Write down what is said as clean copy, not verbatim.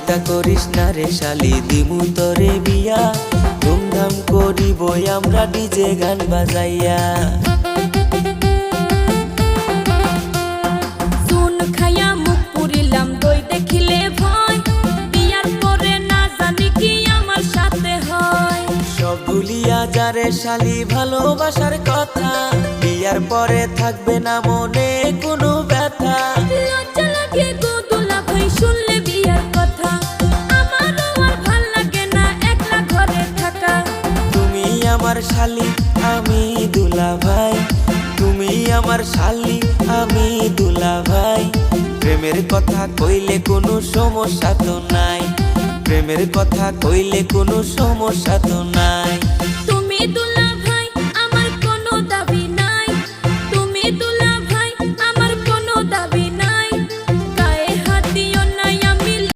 চিন্তা করিস না রে শালি, দিমু তোরে বিয়া, ধুমধাম করিব আমরা ডিজে গান বাজাইয়া। চুন খাইয়া মুখ পুরিলাম দই দেখিলে ভয়, বিয়ার পরে না জানি কি আমার সাথে হয়। সব ভুলিয়া যারে শালি ভালোবাসার কথা, বিয়ার পরে থাকবে না মনে কোনো ব্যথা। লজ্জা লাগে গো দুলা ভাই শুনলে বিয়ার কথা, আমারও আর ভাল লাগে না একলা ঘরে থাকা। তুমি আমার শালি আমি দুলা ভাই, তুমি আমার শালি আমি দুলা ভাই। প্রেমের কথা কইলে কোনো সমস্যা তো নাই, প্রেমের কথা কইলে কোনো সমস্যা তো নাই। তুমি দুলা